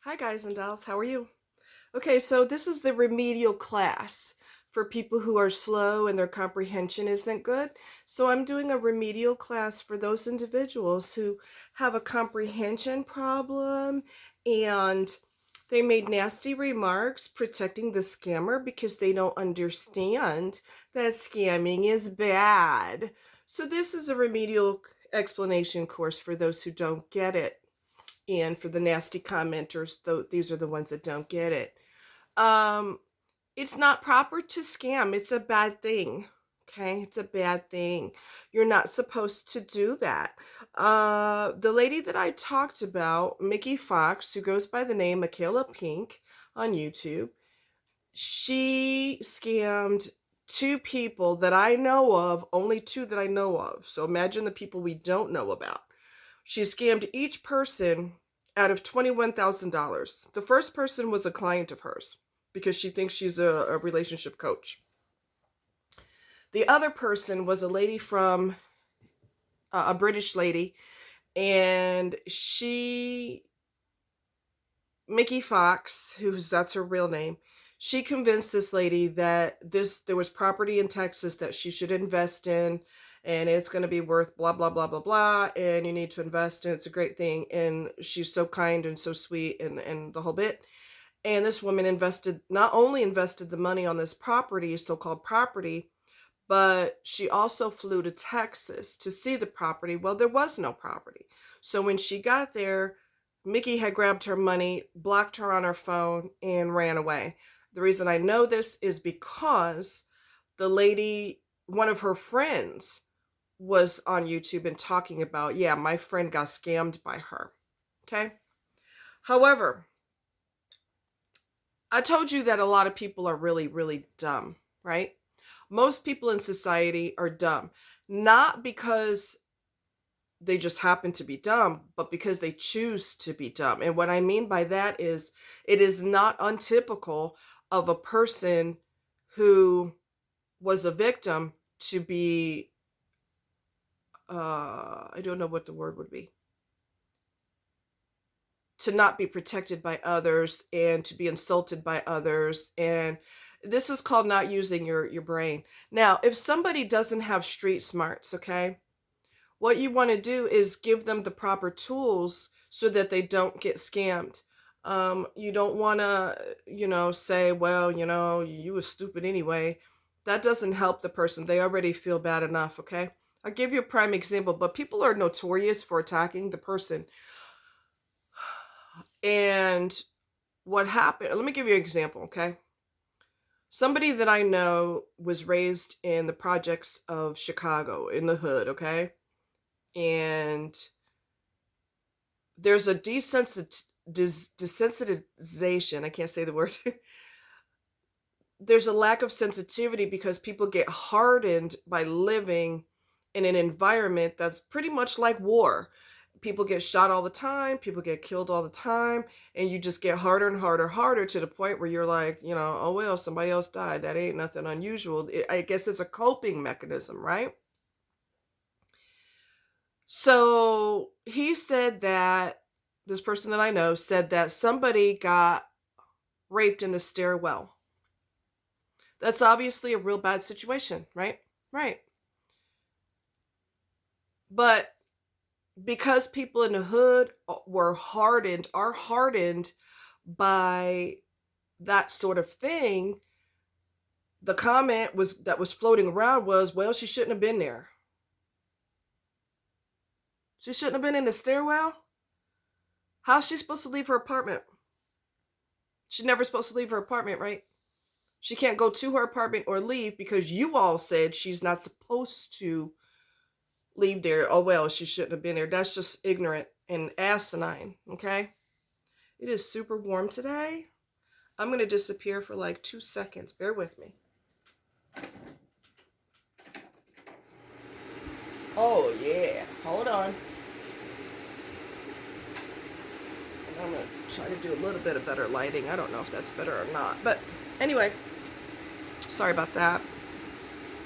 Hi guys and dolls, how are you? Okay, so this is the remedial class for people who are slow and their comprehension isn't good. So I'm doing a remedial class for those individuals who have a comprehension problem and they made nasty remarks protecting the scammer because they don't understand that scamming is bad. So this is a remedial explanation course for those who don't get it. And for the nasty commenters, though, these are the ones that don't get it. Um, it's not proper to scam. It's a bad thing. Okay, it's a bad thing. You're not supposed to do that. The lady that I talked about, Mickey Fox, who goes by the name Michaela Pink on YouTube, she scammed two people that I know of, only two that I know of. So imagine the people we don't know about. She scammed each person out of $21,000. The first person was a client of hers because she thinks she's a relationship coach. The other person was a lady from a British lady, and Mickey Fox, that's her real name, she convinced this lady that there was property in Texas that she should invest in, and it's going to be worth blah blah blah blah blah, and you need to invest, and it's a great thing, and she's so kind and so sweet, and the whole bit. And this woman not only invested the money on this property, so-called property, but she also flew to Texas to see the property. Well, there was no property. So when she got there, Mickey had grabbed her money, blocked her on her phone, and ran away. The reason I know this is because the lady, one of her friends, was on YouTube and talking about, yeah, my friend got scammed by her. Okay? However, I told you that a lot of people are really, really dumb, right? Most people in society are dumb, not because they just happen to be dumb, but because they choose to be dumb. And what I mean by that is it is not untypical of a person who was a victim to be, I don't know what the word would be, to not be protected by others and to be insulted by others. And this is called not using your brain. Now, if somebody doesn't have street smarts, okay, what you want to do is give them the proper tools so that they don't get scammed. You don't want to, say, well, you were stupid anyway. That doesn't help the person. They already feel bad enough, okay? I'll give you a prime example, but people are notorious for attacking the person. And what happened, let me give you an example, okay? Somebody that I know was raised in the projects of Chicago, in the hood, okay? And there's a desensitization. I can't say the word. There's a lack of sensitivity because people get hardened by living in an environment that's pretty much like war. People get shot all the time, people get killed all the time, and you just get harder and harder to the point where you're like, oh well, somebody else died. That ain't nothing unusual. I guess it's a coping mechanism, right? So he said that this person that I know said that somebody got raped in the stairwell. That's obviously a real bad situation, right? Right. But because people in the hood are hardened by that sort of thing, the comment that was floating around was, well, she shouldn't have been there. She shouldn't have been in the stairwell? How's she supposed to leave her apartment? She's never supposed to leave her apartment, right? She can't go to her apartment or leave because you all said she's not supposed to leave there. Oh, well, she shouldn't have been there. That's just ignorant and asinine, okay? It is super warm today. I'm going to disappear for like 2 seconds. Bear with me. Oh, yeah. Hold on. I'm going to try to do a little bit of better lighting. I don't know if that's better or not. But anyway, sorry about that.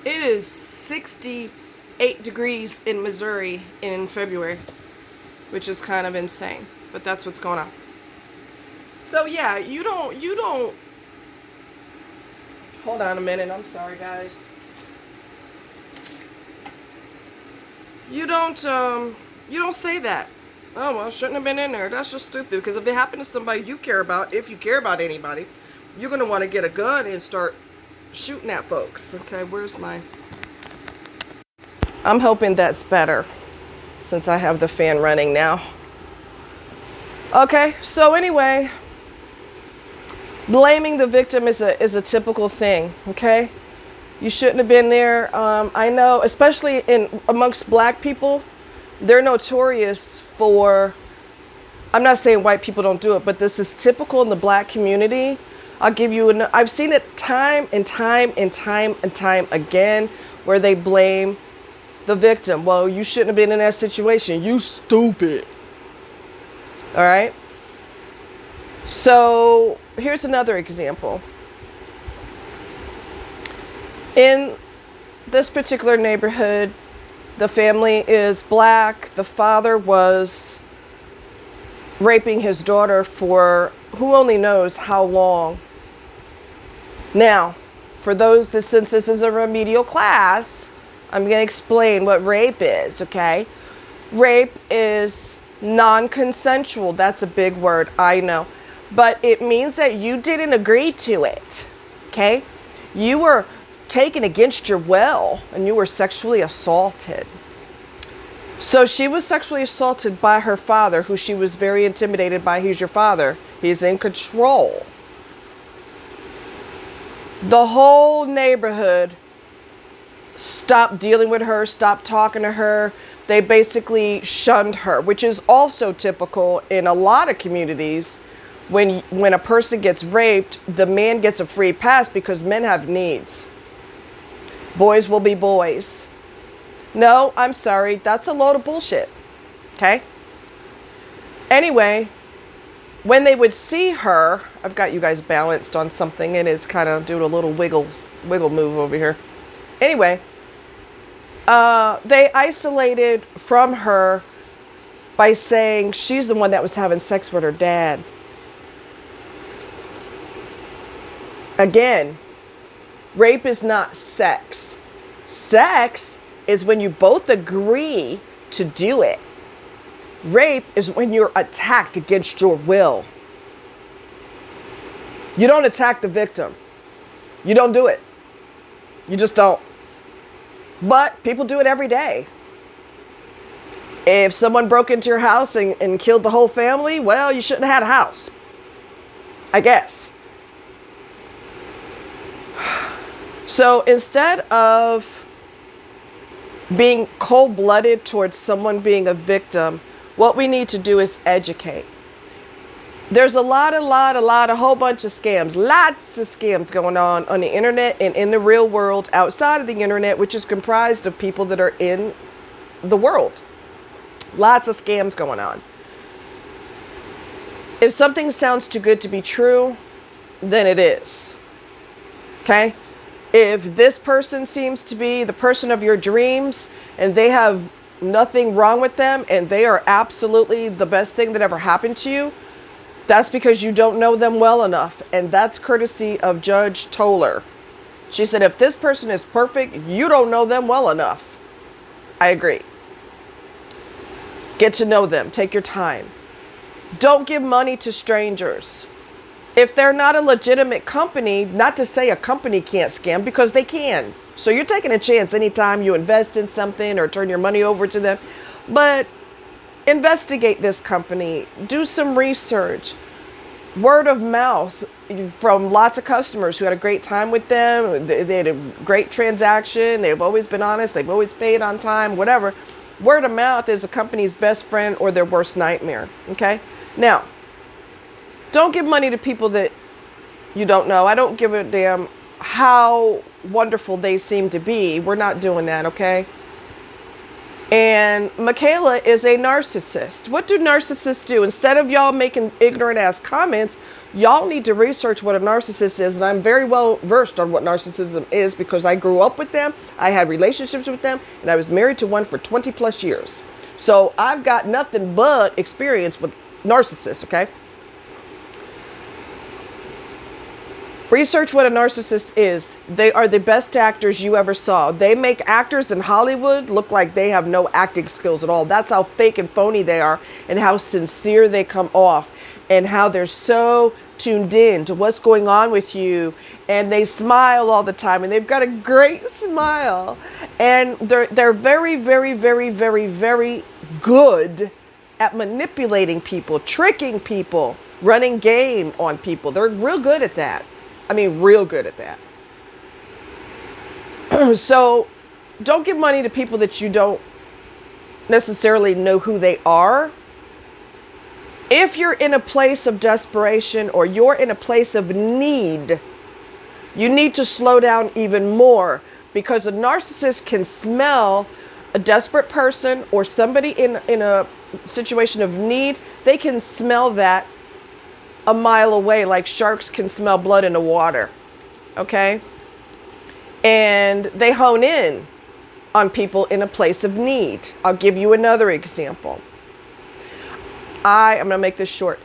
It is 68 degrees in Missouri in February, which is kind of insane. But that's what's going on. So yeah, you don't hold on a minute, I'm sorry guys. You don't say that. Oh well, shouldn't have been in there. That's just stupid, because if it happened to somebody you care about, if you care about anybody, you're gonna want to get a gun and start shooting at folks. Okay, where's my... I'm hoping that's better since I have the fan running now. Okay, so anyway, blaming the victim is a typical thing, okay? You shouldn't have been there. I know, especially amongst black people, they're notorious for, I'm not saying white people don't do it, but this is typical in the black community. I've seen it time and time and time and time again, where they blame the victim. Well, you shouldn't have been in that situation. You stupid. All right. So here's another example. In this particular neighborhood, the family is black. The father was raping his daughter for who only knows how long. Now, for those that, since this is a remedial class, I'm going to explain what rape is, okay? Rape is non-consensual. That's a big word, I know. But it means that you didn't agree to it, okay? You were taken against your will and you were sexually assaulted. So she was sexually assaulted by her father, who she was very intimidated by. He's your father. He's in control. The whole neighborhood stopped dealing with her, stopped talking to her. They basically shunned her, which is also typical in a lot of communities. When a person gets raped, the man gets a free pass because men have needs. Boys will be boys. No, I'm sorry. That's a load of bullshit. Okay? Anyway, when they would see her, I've got you guys balanced on something and it's kind of doing a little wiggle move over here. Anyway, they isolated from her by saying she's the one that was having sex with her dad. Again, rape is not sex. Sex is when you both agree to do it. Rape is when you're attacked against your will. You don't attack the victim. You don't do it. You just don't. But people do it every day. If someone broke into your house and killed the whole family, well, you shouldn't have had a house, I guess. So instead of being cold-blooded towards someone being a victim, what we need to do is educate. There's a whole bunch of scams, lots of scams going on the internet and in the real world outside of the internet, which is comprised of people that are in the world. Lots of scams going on. If something sounds too good to be true, then it is. Okay? If this person seems to be the person of your dreams and they have nothing wrong with them and they are absolutely the best thing that ever happened to you, that's because you don't know them well enough. And that's courtesy of Judge Toller. She said, if this person is perfect, you don't know them well enough. I agree. Get to know them. Take your time. Don't give money to strangers. If they're not a legitimate company, not to say a company can't scam, because they can. So you're taking a chance anytime you invest in something or turn your money over to them. But investigate this company. Do some research. Word of mouth from lots of customers who had a great time with them. They had a great transaction. They've always been honest. They've always paid on time, whatever. Word of mouth is a company's best friend or their worst nightmare. Okay? Now, don't give money to people that you don't know. I don't give a damn how wonderful they seem to be. We're not doing that, okay? And Michaela is a narcissist. What do narcissists do? Instead of y'all making ignorant ass comments, y'all need to research what a narcissist is. And I'm very well versed on what narcissism is because I grew up with them. I had relationships with them. And I was married to one for 20 plus years. So I've got nothing but experience with narcissists, okay? Research what a narcissist is. They are the best actors you ever saw. They make actors in Hollywood look like they have no acting skills at all. That's how fake and phony they are, and how sincere they come off, and how they're so tuned in to what's going on with you, and they smile all the time, and they've got a great smile, and they're very, very, very, very, very good at manipulating people, tricking people, running game on people. They're real good at that. I mean, real good at that. So don't give money to people that you don't necessarily know who they are. If you're in a place of desperation or you're in a place of need, you need to slow down even more, because a narcissist can smell a desperate person or somebody in a situation of need. They can smell that a mile away, like sharks can smell blood in the water. Okay? And they hone in on people in a place of need. I'll give you another example. I'm going to make this short.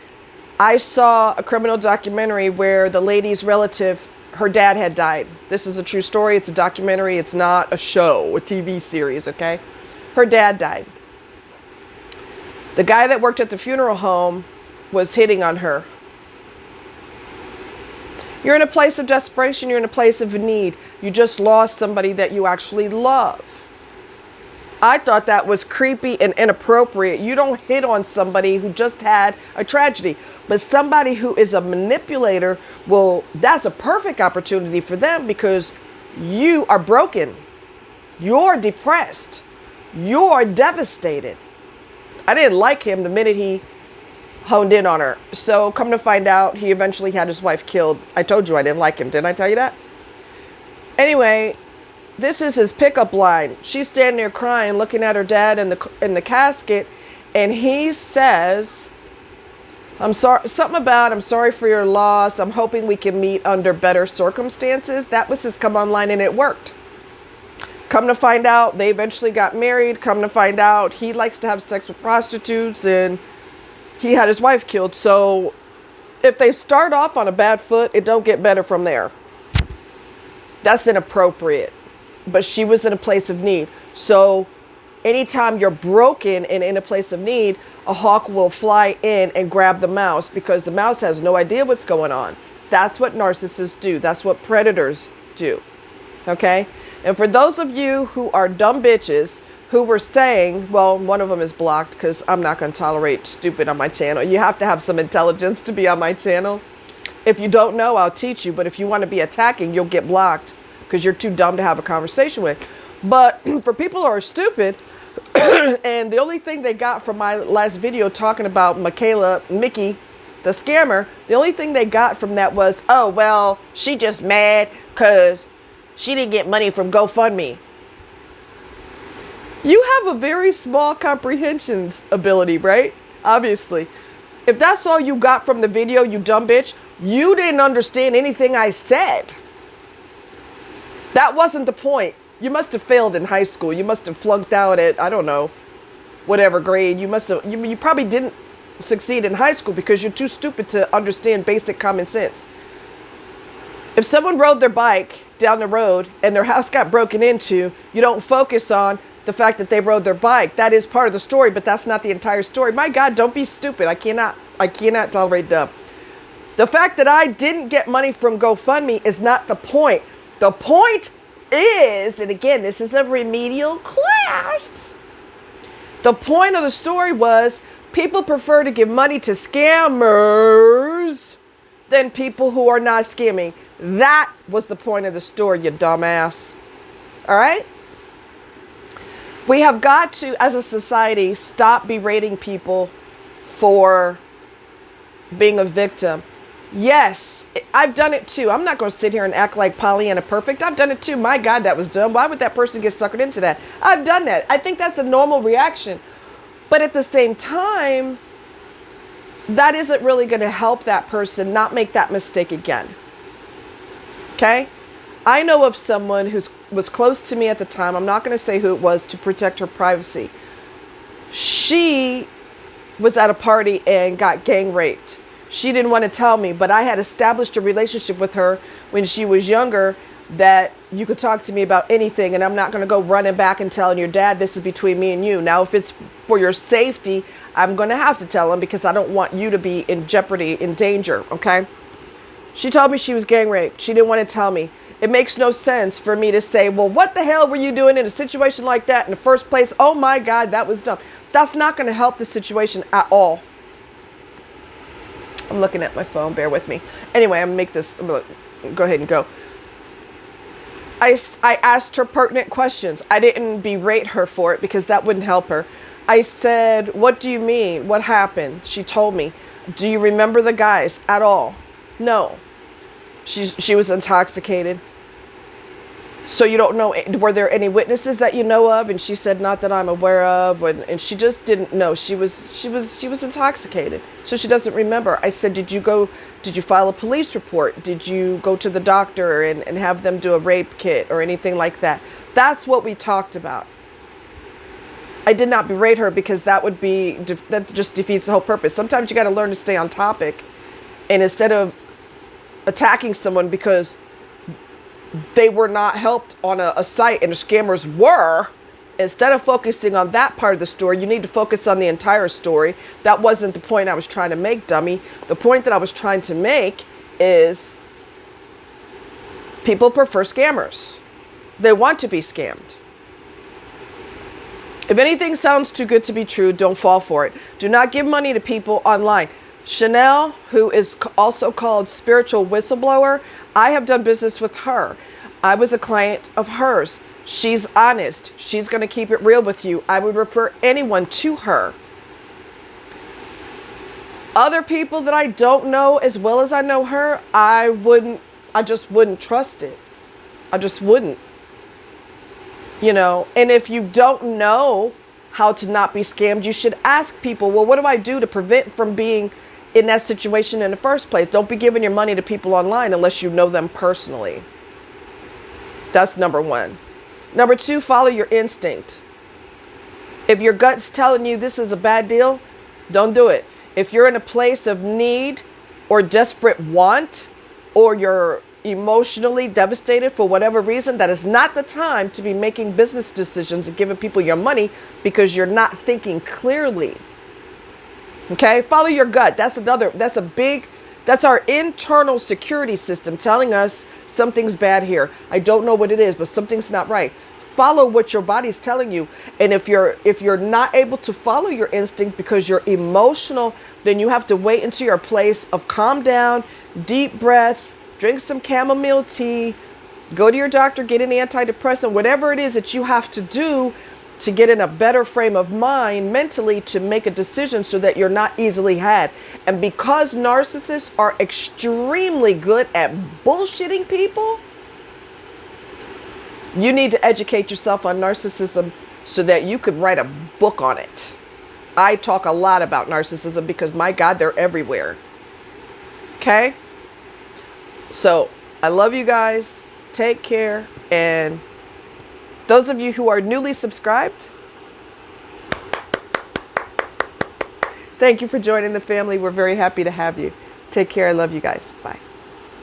I saw a criminal documentary where the lady's relative, her dad had died. This is a true story. It's a documentary. It's not a show, a TV series, okay? Her dad died. The guy that worked at the funeral home was hitting on her. You're in a place of desperation. You're in a place of need. You just lost somebody that you actually love. I thought that was creepy and inappropriate. You don't hit on somebody who just had a tragedy. But somebody who is a manipulator, well, that's a perfect opportunity for them, because you are broken. You're depressed. You're devastated. I didn't like him the minute he honed in on her. So come to find out, he eventually had his wife killed. I told you I didn't like him. Didn't I tell you that? Anyway, this is his pickup line. She's standing there crying, looking at her dad in the casket, and he says, I'm sorry, something about, I'm sorry for your loss. I'm hoping we can meet under better circumstances. That was his come on line, and it worked. Come to find out, they eventually got married. Come to find out, he likes to have sex with prostitutes, and he had his wife killed. So if they start off on a bad foot, it don't get better from there. That's inappropriate. But she was in a place of need. So anytime you're broken and in a place of need, a hawk will fly in and grab the mouse, because the mouse has no idea what's going on. That's what narcissists do. That's what predators do. Okay? And for those of you who are dumb bitches who were saying, well, one of them is blocked, because I'm not going to tolerate stupid on my channel. You have to have some intelligence to be on my channel. If you don't know, I'll teach you. But if you want to be attacking, you'll get blocked, because you're too dumb to have a conversation with. But for people who are stupid, and the only thing they got from my last video talking about Mickey, the scammer, the only thing they got from that was, oh, well, she just mad because she didn't get money from GoFundMe. You have a very small comprehension ability, right? Obviously. If that's all you got from the video, you dumb bitch, you didn't understand anything I said. That wasn't the point. You must have failed in high school. You must have flunked out at, I don't know, whatever grade. You probably didn't succeed in high school because you're too stupid to understand basic common sense. If someone rode their bike down the road and their house got broken into, you don't focus on the fact that they rode their bike. That is part of the story, but that's not the entire story. My God, don't be stupid. I cannot tolerate dumb. The fact that I didn't get money from GoFundMe is not the point. The point is, and again, this is a remedial class. The point of the story was people prefer to give money to scammers than people who are not scamming. That was the point of the story, you dumbass. All right? We have got to, as a society, stop berating people for being a victim. Yes, I've done it too. I'm not going to sit here and act like Pollyanna perfect. I've done it too. My God, that was dumb. Why would that person get suckered into that? I've done that. I think that's a normal reaction. But at the same time, that isn't really going to help that person not make that mistake again. Okay? I know of someone who was close to me at the time. I'm not going to say who it was to protect her privacy. She was at a party and got gang raped. She didn't want to tell me, but I had established a relationship with her when she was younger that you could talk to me about anything, and I'm not going to go running back and telling your dad this is between me and you. Now, if it's for your safety, I'm going to have to tell him because I don't want you to be in jeopardy, in danger, okay? She told me she was gang raped. She didn't want to tell me. It makes no sense for me to say, well, what the hell were you doing in a situation like that in the first place? Oh my God, that was dumb. That's not going to help the situation at all. I'm looking at my phone, bear with me. Anyway, I'm going to go ahead and go. I asked her pertinent questions. I didn't berate her for it because that wouldn't help her. I said, what do you mean? What happened? She told me. Do you remember the guys at all? No. She was intoxicated. So you don't know, were there any witnesses that you know of? And she said, not that I'm aware of. And she just didn't know. She was intoxicated. So she doesn't remember. I said, did you file a police report? Did you go to the doctor and have them do a rape kit or anything like that? That's what we talked about. I did not berate her because that just defeats the whole purpose. Sometimes you got to learn to stay on topic. And instead of attacking someone because they were not helped on a site and the scammers were, instead of focusing on that part of the story, you need to focus on the entire story. That wasn't the point I was trying to make, dummy. The point that I was trying to make is people prefer scammers. They want to be scammed. If anything sounds too good to be true, don't fall for it. Do not give money to people online. Chanel, who is also called Spiritual Whistleblower, I have done business with her. I was a client of hers. She's honest. She's going to keep it real with you. I would refer anyone to her. Other people that I don't know as well as I know her, I just wouldn't trust it. I just wouldn't. You know, and if you don't know how to not be scammed, you should ask people, well, what do I do to prevent from being in that situation in the first place? Don't be giving your money to people online unless you know them personally. That's number one. Number two, follow your instinct. If your gut's telling you this is a bad deal, don't do it. If you're in a place of need or desperate want, or you're emotionally devastated for whatever reason, that is not the time to be making business decisions and giving people your money because you're not thinking clearly. Okay, follow your gut. That's our internal security system telling us something's bad here. I don't know what it is, but something's not right. Follow what your body's telling you. And if you're not able to follow your instinct because you're emotional, then you have to wait until your place of calm down, deep breaths, drink some chamomile tea, go to your doctor, get an antidepressant, whatever it is that you have to do to get in a better frame of mind mentally to make a decision so that you're not easily had. And because narcissists are extremely good at bullshitting people, you need to educate yourself on narcissism so that you could write a book on it. I talk a lot about narcissism because, my God, they're everywhere. Okay? So, I love you guys. Take care. And those of you who are newly subscribed, thank you for joining the family. We're very happy to have you. Take care. I love you guys. Bye.